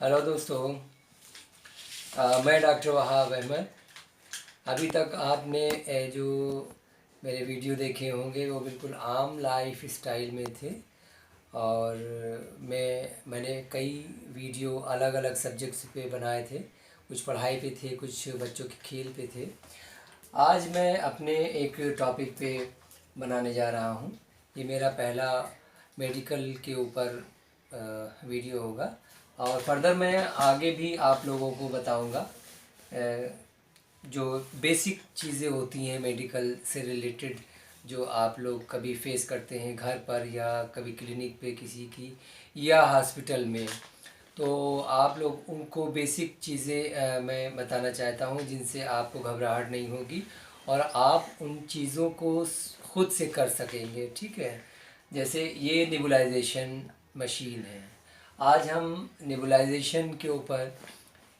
Hello दोस्तों। मैं doctor Wahab Ahmad. अभी तक आपने जो मेरे वीडियो देखे होंगे वो बिल्कुल आम लाइफ स्टाइल में थे। और मैंने कई वीडियो अलग अलग सब्जेक्ट्स पे बनाए थे। कुछ पढ़ाई पे थे, कुछ बच्चों के खेल पे थे। आज मैं अपने एक टॉपिक पे बनाने जा रहा हूँ। ये मेरा पहला मेडिकल के ऊपर वीडियो होगा और फर्दर मैं आगे भी आप लोगों को बताऊंगा जो बेसिक चीज़ें होती हैं मेडिकल से रिलेटेड, जो आप लोग कभी फेस करते हैं घर पर या कभी क्लिनिक पे किसी की या हॉस्पिटल में। तो आप लोग उनको बेसिक चीज़ें मैं बताना चाहता हूँ जिनसे आपको घबराहट नहीं होगी और आप उन चीज़ों को खुद से कर सकेंगे। ठीक है, जैसे ये नेबुलाइजेशन मशीन है। आज हम नेबुलाइजेशन के ऊपर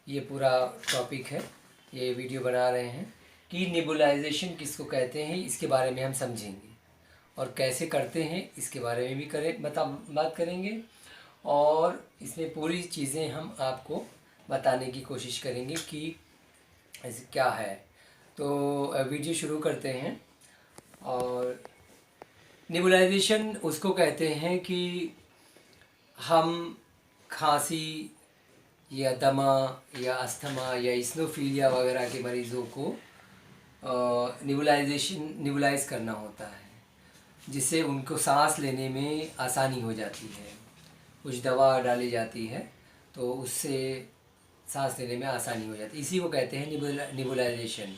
ये पूरा टॉपिक है, ये वीडियो बना रहे हैं कि नेबुलाइजेशन किसको कहते हैं, इसके बारे में हम समझेंगे और कैसे करते हैं इसके बारे में भी बात करेंगे। और इसमें पूरी चीज़ें हम आपको बताने की कोशिश करेंगे कि ऐसे क्या है। तो वीडियो शुरू करते हैं। और नेबुलाइजेशन उसको कहते हैं कि हम खांसी या दमा या अस्थमा या इस्नोफीलिया वगैरह के मरीज़ों को नेबुलाइज करना होता है, जिससे उनको सांस लेने में आसानी हो जाती है। कुछ दवा डाली जाती है तो उससे सांस लेने में आसानी हो जाती है, इसी को कहते हैं नेबुलाइजेशन।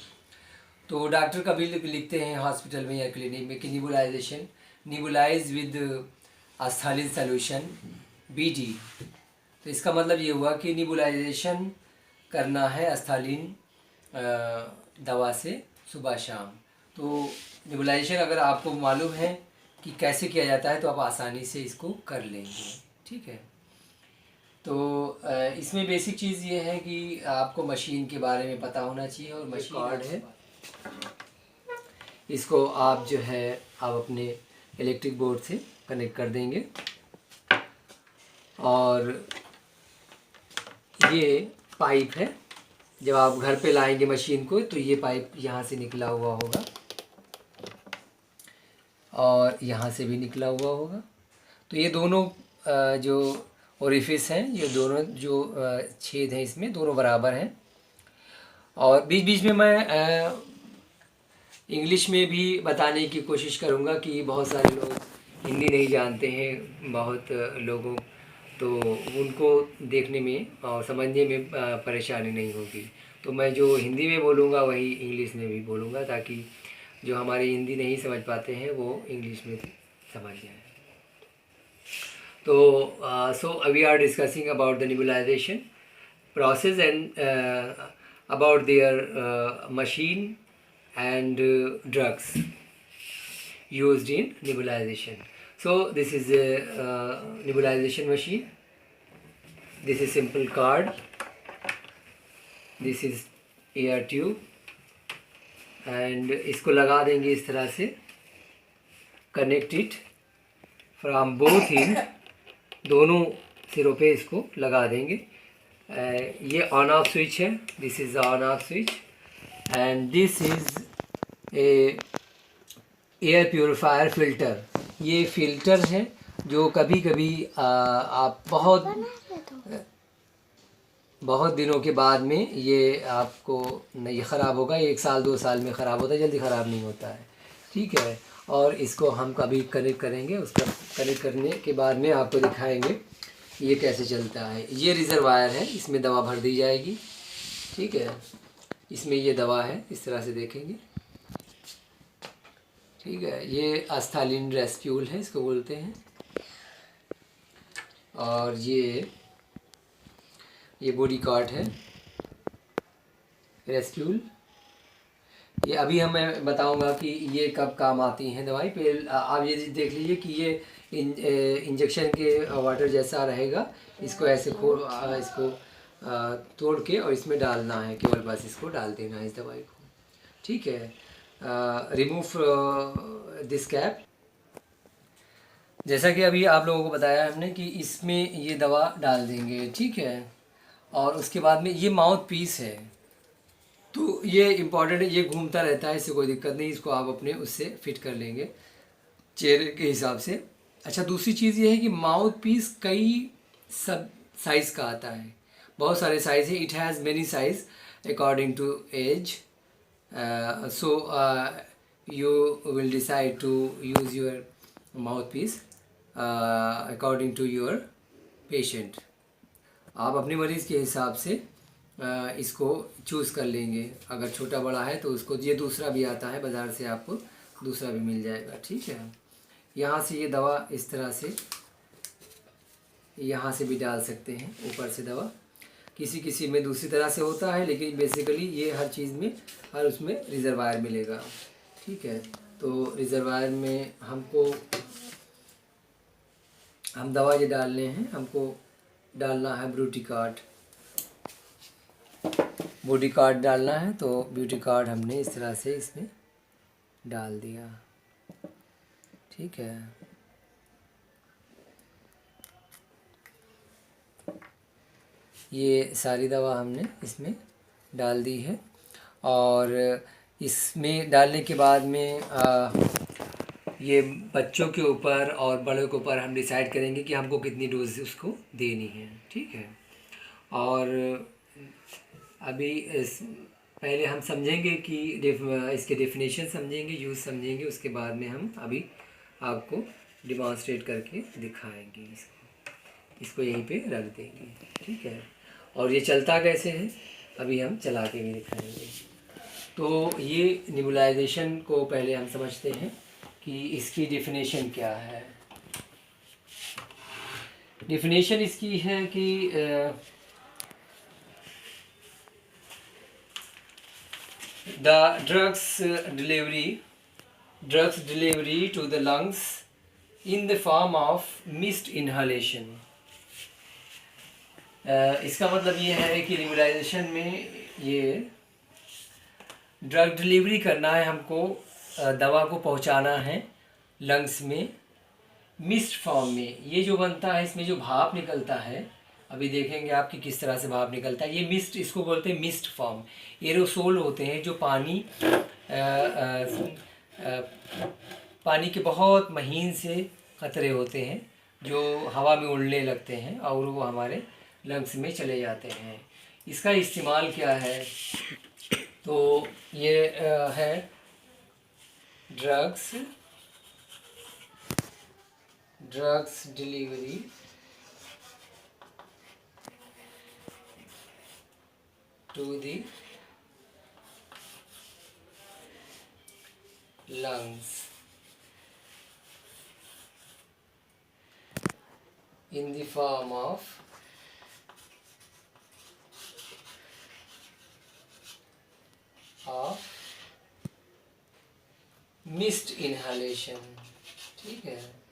तो डॉक्टर कभी लिखते हैं हॉस्पिटल में या क्लिनिक में कि nebulization, nebulize with Asthalin solution BD। तो इसका मतलब ये हुआ कि नेबुलाइजेशन करना है एस्थालिन दवा से सुबह शाम। तो नेबुलाइजेशन अगर आपको मालूम है कि कैसे किया जाता है तो आप आसानी से इसको कर लेंगे। ठीक है, तो इसमें बेसिक चीज़ ये है कि आपको मशीन के बारे में पता होना चाहिए। और मशीन कार्ड है, इसको आप जो है आप अपने इलेक्ट्रिक बोर्ड से कनेक्ट कर देंगे। और ये पाइप है, जब आप घर पे लाएंगे मशीन को तो ये पाइप यहाँ से निकला हुआ होगा और यहाँ से भी निकला हुआ होगा। तो ये दोनों जो ओरिफिस हैं, ये दोनों जो छेद हैं इसमें दोनों बराबर हैं। और बीच बीच में मैं इंग्लिश में भी बताने की कोशिश करूँगा कि बहुत सारे लोग हिंदी नहीं जानते हैं, बहुत लोगों, तो उनको देखने में और समझने में परेशानी नहीं होगी। तो मैं जो हिंदी में बोलूँगा वही इंग्लिश में भी बोलूँगा, ताकि जो हमारी हिंदी नहीं समझ पाते हैं वो इंग्लिश में समझ जाए। तो so we are discussing about the nebulization process and about their machine and drugs used in nebulization. So this is a nebulization machine. This is simple card. This is air tube. And इसको लगा देंगे इस तरह से, connect it from both end, दोनों सिरों पे इसको लगा देंगे। ये ऑन ऑफ स्विच है, this is on off switch and this is a air purifier filter. ये फ़िल्टर है जो कभी कभी आप बहुत दिनों के बाद में ये आपको नहीं ख़राब होगा, 1 साल 2 साल में ख़राब होता है, जल्दी ख़राब नहीं होता है। ठीक है, और इसको हम कभी कनेक्ट करेंगे, उसका कनेक्ट करने के बाद में आपको दिखाएंगे ये कैसे चलता है। ये रिजर्वायर है, इसमें दवा भर दी जाएगी। ठीक है, इसमें ये दवा है, इस तरह से देखेंगे। ठीक है, ये एस्थालिन रेस्प्यूल है, इसको बोलते हैं। और ये बॉडी कार्ड है रेस्प्यूल। ये अभी मैं बताऊंगा कि ये कब काम आती हैं दवाई पे। आप ये देख लीजिए कि ये इंजेक्शन के वाटर जैसा रहेगा। इसको ऐसे इसको तोड़ के और इसमें डालना है, केवल बस इसको डाल देना है इस दवाई को। ठीक है, रिमूव दिस कैप। जैसा कि अभी आप लोगों को बताया हमने कि इसमें ये दवा डाल देंगे। ठीक है, और उसके बाद में ये माउथ पीस है, तो ये इम्पॉर्टेंट है, ये घूमता रहता है, इससे कोई दिक्कत नहीं, इसको आप अपने उससे फिट कर लेंगे चेहरे के हिसाब से। अच्छा, दूसरी चीज़ ये है कि माउथ पीस कई सब साइज़ का आता है, बहुत सारे साइज़ है, it has many size according to age, so you will decide to use your mouthpiece according to your patient। आप अपने मरीज़ के हिसाब से इसको चूज़ कर लेंगे। अगर छोटा बड़ा है तो उसको, ये दूसरा भी आता है बाज़ार से, आपको दूसरा भी मिल जाएगा, ठीक है। यहाँ से ये दवा इस तरह से यहाँ से भी डाल सकते हैं, ऊपर से दवा, किसी किसी में दूसरी तरह से होता है, लेकिन बेसिकली ये हर चीज़ में, हर उसमें रिजर्वायर मिलेगा, ठीक है। तो रिजर्वायर में हम दवा ये डालने हैं, हमको डालना है बॉडी कार्ड डालना है, तो बॉडी कार्ड हमने इस तरह से इसमें डाल दिया, ठीक है। ये सारी दवा हमने इसमें डाल दी है, और इसमें डालने के बाद में ये बच्चों के ऊपर और बड़ों के ऊपर हम डिसाइड करेंगे कि हमको कितनी डोज उसको देनी है, ठीक है। और अभी पहले हम समझेंगे कि इसके डेफिनेशन समझेंगे, यूज़ समझेंगे, उसके बाद में हम अभी आपको डिमॉन्स्ट्रेट करके दिखाएंगे, इसको यहीं पे रख देंगे, ठीक है। और ये चलता कैसे है अभी हम चला के भी दिखाएंगे। तो ये निबुलाइजेशन को पहले हम समझते हैं कि इसकी डेफिनेशन क्या है। डेफिनेशन इसकी है कि the drugs delivery to the lungs in the form of mist inhalation। इसका मतलब ये है कि निबुलाइजेशन में ये ड्रग डिलीवरी करना है हमको, दवा को पहुंचाना है लंग्स में मिस्ट फॉर्म में। ये जो बनता है, इसमें जो भाप निकलता है, अभी देखेंगे आपकी किस तरह से भाप निकलता है। ये मिस्ट, इसको बोलते हैं मिस्ट फॉर्म। एरोसोल होते हैं जो पानी के बहुत महीन से कतरे होते हैं जो हवा में उड़ने लगते हैं और वो हमारे लंग्स में चले जाते हैं। इसका इस्तेमाल क्या है, तो ये है drugs delivery to the lungs in the form of mist inhalation, ठीक है,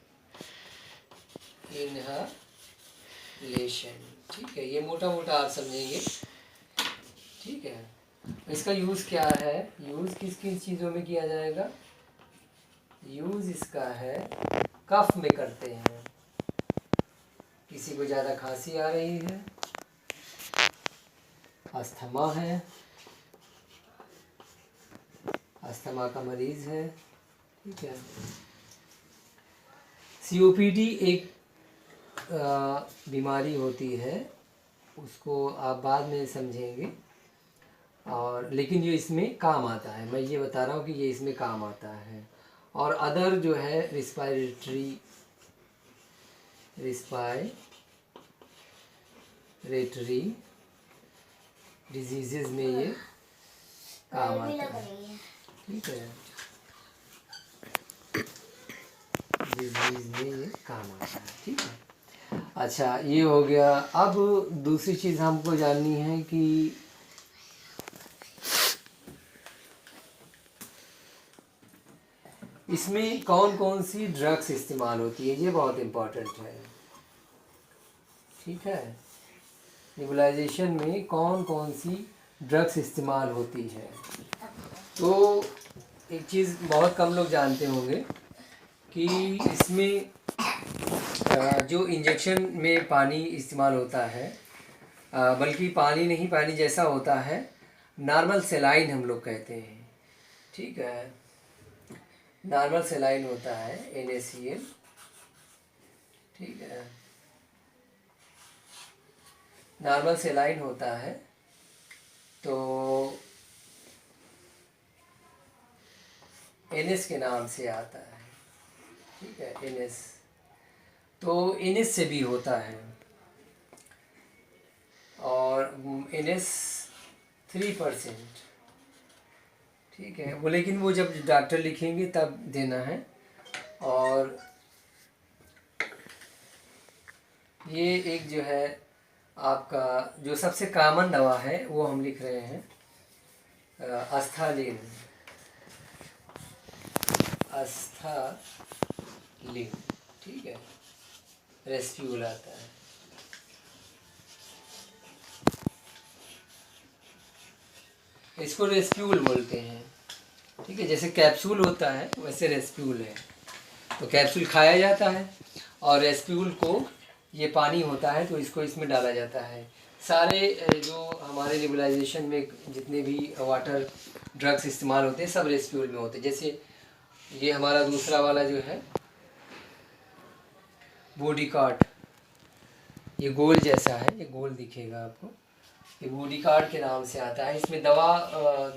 इनहालेशन, ठीक है। ये मोटा मोटा आप समझेंगे, ठीक है। इसका यूज़ क्या है, यूज़ किस किन चीज़ों में किया जाएगा, यूज़ इसका है कफ में करते हैं। किसी को ज़्यादा खांसी आ रही है, अस्थमा है, अस्थमा का मरीज़ है, ठीक है। COPD एक बीमारी होती है, उसको आप बाद में समझेंगे, और लेकिन ये इसमें काम आता है, मैं ये बता रहा हूँ कि ये इसमें काम आता है। और अदर जो है रिस्पायरेटरी डिजीज़ में ये काम आता है, ठीक है, डिजीज़ में ये काम आता है, ठीक है। अच्छा, ये हो गया। अब दूसरी चीज़ हमको जाननी है कि इसमें कौन कौन सी ड्रग्स इस्तेमाल होती है, ये बहुत इम्पोर्टेंट है, ठीक है। निबुलाइजेशन में कौन कौन सी ड्रग्स इस्तेमाल होती है, तो एक चीज़ बहुत कम लोग जानते होंगे कि इसमें जो इंजेक्शन में पानी इस्तेमाल होता है, बल्कि पानी नहीं, पानी जैसा होता है, नॉर्मल सेलाइन हम लोग कहते हैं। ठीक है, नॉर्मल सेलाइन होता है NaCl। ठीक है, नॉर्मल सेलाइन होता है, तो NS के नाम से आता है। ठीक है, NS, तो NS से भी होता है, और NS 3%। ठीक है, वो लेकिन वो जब डॉक्टर लिखेंगे तब देना है। और ये एक जो है आपका जो सबसे कॉमन दवा है वो हम लिख रहे हैं अस्थालिन। अस्थालिन, ठीक है, रेस्प्यूल आता है। इसको रेस्प्यूल बोलते हैं। ठीक है, जैसे कैप्सूल होता है वैसे रेस्प्यूल है। तो कैप्सूल खाया जाता है, और रेस्प्यूल को, ये पानी होता है तो इसको इसमें डाला जाता है। सारे जो हमारे नेबुलाइजेशन में जितने भी वाटर ड्रग्स इस्तेमाल होते हैं सब रेस्प्यूल में होते हैं। जैसे ये हमारा दूसरा वाला जो है बॉडीगार्ड, ये गोल जैसा है, ये गोल दिखेगा आपको, ये बॉडीगार्ड के नाम से आता है। इसमें दवा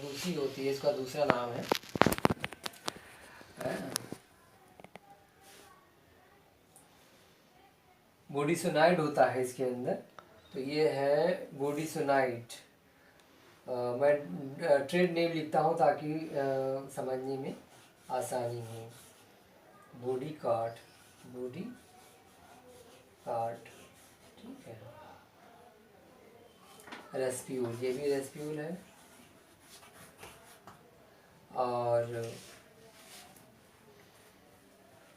दूसरी होती है, इसका दूसरा नाम है बॉडीसोनाइड होता है इसके अंदर। तो ये है बॉडीसोनाइड। मैं ट्रेड नेम लिखता हूँ ताकि समझने में आसानी हो। बॉडीगार्ड, बॉडीगार्ड, ठीक है। रेस्प्यूल, ये भी रेस्प्यूल है। और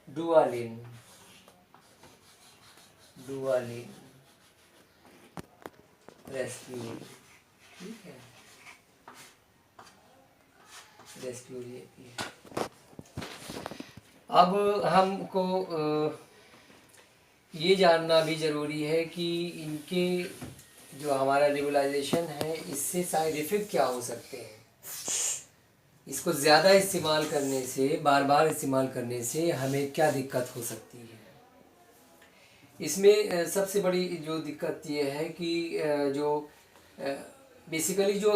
डुआलिन, डुआलिन रेस्प्यूल, ठीक है, रेस्प्यूल ये भी है। अब हमको ये जानना भी ज़रूरी है कि इनके जो हमारा नेबुलाइजेशन है इससे साइड इफ़ेक्ट क्या हो सकते हैं। इसको ज़्यादा इस्तेमाल करने से, बार बार इस्तेमाल करने से हमें क्या दिक्कत हो सकती है। इसमें सबसे बड़ी जो दिक्कत ये है कि जो बेसिकली जो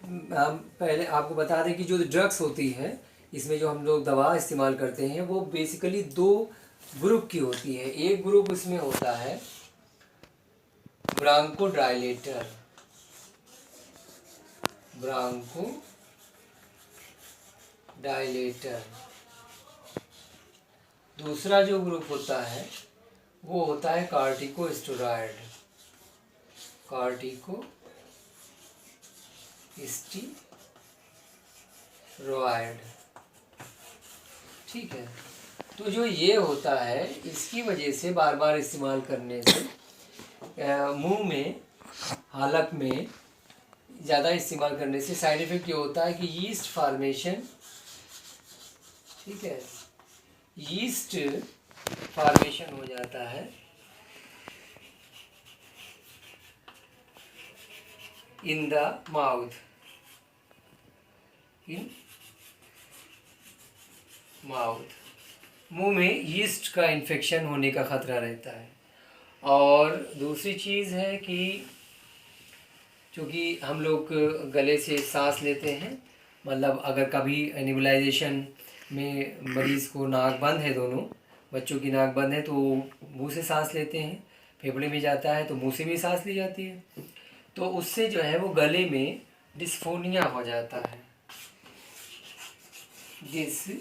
हम पहले आपको बता दें कि जो ड्रग्स होती है इसमें जो हम लोग दवा इस्तेमाल करते हैं वो बेसिकली दो ग्रुप की होती है। एक ग्रुप इसमें होता है ब्रांकोडायलेटर, ब्रांकोडायलेटर। दूसरा जो ग्रुप होता है वो होता है कार्टिकोस्टेरॉइड, कार्टिकोस्टेरॉइड, ठीक है। तो जो ये होता है इसकी वजह से बार बार इस्तेमाल करने से मुंह में, हालक में ज़्यादा इस्तेमाल करने से साइड इफ़ेक्ट ये होता है कि यीस्ट फॉर्मेशन, ठीक है, यीस्ट फॉर्मेशन हो जाता है in the mouth, in mouth, मुंह में यीस्ट का इन्फेक्शन होने का ख़तरा रहता है। और दूसरी चीज़ है कि चूँकि हम लोग गले से सांस लेते हैं, मतलब अगर कभी नेबुलाइजेशन में मरीज़ को नाक बंद है, दोनों बच्चों की नाक बंद है तो मुंह से सांस लेते हैं, फेफड़े में जाता है तो मुंह से भी सांस ली जाती है, तो उससे जो है वो गले में डिस्फोनिया हो जाता है, डिस्फोनिया।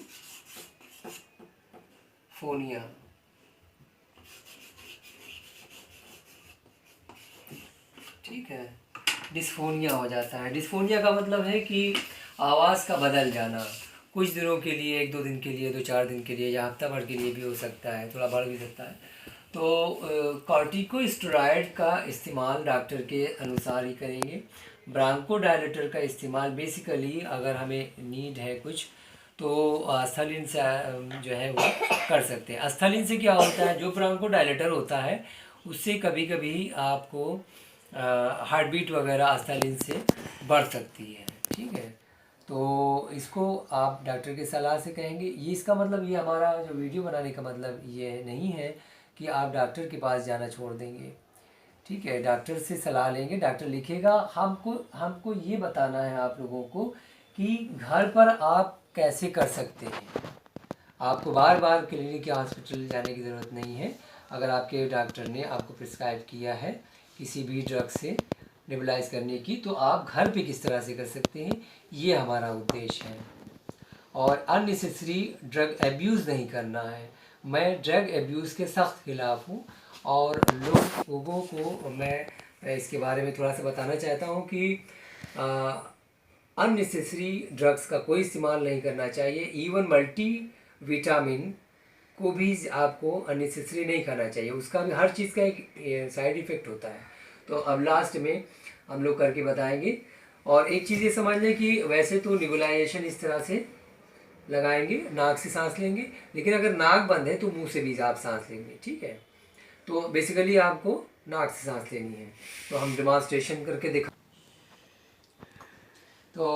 ठीक है, डिस्फोनिया हो जाता है। डिस्फोनिया का मतलब है कि आवाज़ का बदल जाना, कुछ दिनों के लिए, एक दो दिन के लिए, 2-4 दिन के लिए, या हफ्ता भर के लिए भी हो सकता है, थोड़ा बढ़ भी सकता है। तो कॉर्टिकोस्टेरॉइड का इस्तेमाल डॉक्टर के अनुसार ही करेंगे। ब्रांकोडायलेटर का इस्तेमाल बेसिकली अगर हमें नीड है कुछ तो अस्थालिन से जो है वो कर सकते हैं। अस्थालिन से क्या होता है, जो ब्रांकोडायलेटर होता है उससे कभी कभी आपको हार्ट बीट वगैरह आस्तालीन से बढ़ सकती है। ठीक है, तो इसको आप डॉक्टर की सलाह से कहेंगे। ये इसका मतलब, ये हमारा जो वीडियो बनाने का मतलब ये नहीं है कि आप डॉक्टर के पास जाना छोड़ देंगे। ठीक है, डॉक्टर से सलाह लेंगे, डॉक्टर लिखेगा। हमको ये बताना है आप लोगों को कि घर पर आप कैसे कर सकते हैं। आपको बार बार क्लिनिक या हॉस्पिटल जाने की ज़रूरत नहीं है। अगर आपके डॉक्टर ने आपको प्रिस्क्राइब किया है किसी भी ड्रग से नेबुलाइज करने की, तो आप घर पे किस तरह से कर सकते हैं, ये हमारा उद्देश्य है। और अननेसेसरी ड्रग एब्यूज़ नहीं करना है। मैं ड्रग एब्यूज़ के सख्त खिलाफ़ हूँ और लोगों को मैं इसके बारे में थोड़ा सा बताना चाहता हूँ कि अननेसेसरी ड्रग्स का कोई इस्तेमाल नहीं करना चाहिए। इवन मल्टी विटामिन को भी आपको अननेसेसरी नहीं खाना चाहिए। उसका भी, हर चीज़ का एक साइड इफ़ेक्ट होता है। तो अब लास्ट में हम लोग करके बताएंगे। और एक चीज़ ये समझ लें कि वैसे तो निबुलाइजेशन इस तरह से लगाएंगे, नाक से सांस लेंगे, लेकिन अगर नाक बंद है तो मुंह से भी आप सांस लेंगे। ठीक है, तो बेसिकली आपको नाक से सांस लेनी है। तो हम डेमॉन्स्ट्रेशन करके दिखा। तो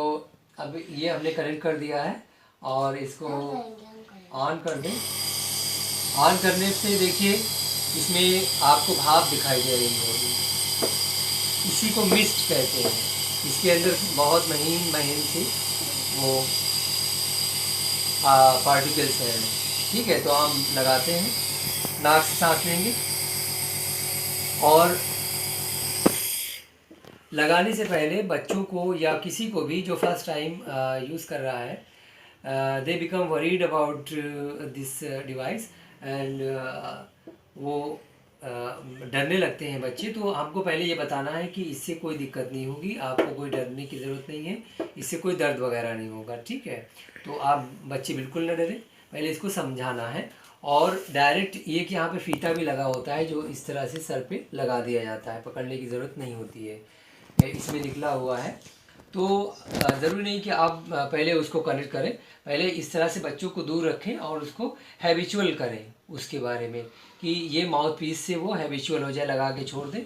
अब ये हमने कनेक्ट कर दिया है और इसको ऑन कर दें। ऑन करने से देखिए इसमें आपको भाप दिखाई दे रही होगी, इसी को मिस्ट कहते हैं। इसके अंदर बहुत महीन महीन सी वो पार्टिकल्स हैं। ठीक है, तो हम लगाते हैं, नाक से सांस लेंगे और लगाने से पहले बच्चों को या किसी को भी जो फर्स्ट टाइम यूज़ कर रहा है, they become worried about this device and वो डरने लगते हैं बच्चे। तो हमको पहले ये बताना है कि इससे कोई दिक्कत नहीं होगी, आपको कोई डरने की ज़रूरत नहीं है, इससे कोई दर्द वगैरह नहीं होगा। ठीक है, तो आप बच्चे बिल्कुल न डरें, पहले इसको समझाना है। और डायरेक्ट ये कि यहाँ पे फीता भी लगा होता है जो इस तरह से सर पे लगा दिया जाता है, पकड़ने की ज़रूरत नहीं होती है, इसमें निकला हुआ है। तो ज़रूरी नहीं कि आप पहले उसको कनेक्ट करें, पहले इस तरह से बच्चों को दूर रखें और उसको हैबिचुअल करें उसके बारे में कि ये माउथ पीस से वो हैबिचुअल हो जाए, लगा के छोड़ दें,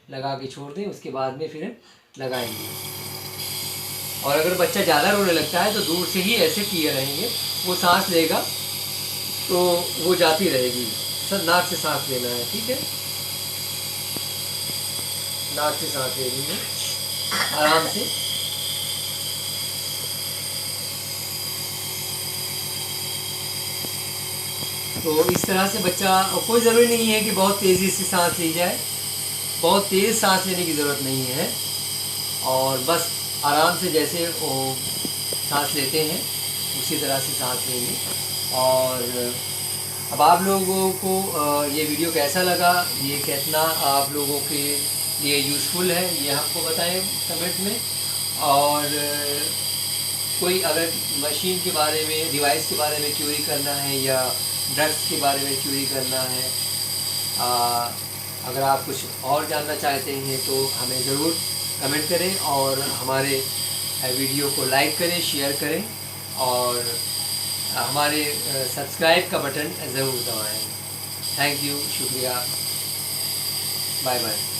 लगा के छोड़ दें, उसके बाद में फिर लगाएंगे। और अगर बच्चा ज़्यादा रोने लगता है तो दूर से ही ऐसे किए रहेंगे, वो सांस लेगा तो वो जाती रहेगी। सर नाक से सांस लेना है। ठीक है, नाक से सांस ले लीजिए आराम से। तो इस तरह से बच्चा, कोई ज़रूरी नहीं है कि बहुत तेज़ी से सांस ली जाए, बहुत तेज़ सांस लेने की ज़रूरत नहीं है, और बस आराम से जैसे वो सांस लेते हैं उसी तरह से सांस लेंगे। और अब आप लोगों को ये वीडियो कैसा लगा, ये कितना आप लोगों के लिए यूज़फुल है, ये हमको बताएं कमेंट में। और कोई अगर मशीन के बारे में, डिवाइस के बारे में क्यूरी करना है या ड्रग्स के बारे में क्यूरी करना है, अगर आप कुछ और जानना चाहते हैं तो हमें ज़रूर कमेंट करें और हमारे वीडियो को लाइक करें, शेयर करें और हमारे सब्सक्राइब का बटन ज़रूर दबाएं। थैंक यू, शुक्रिया, बाय बाय।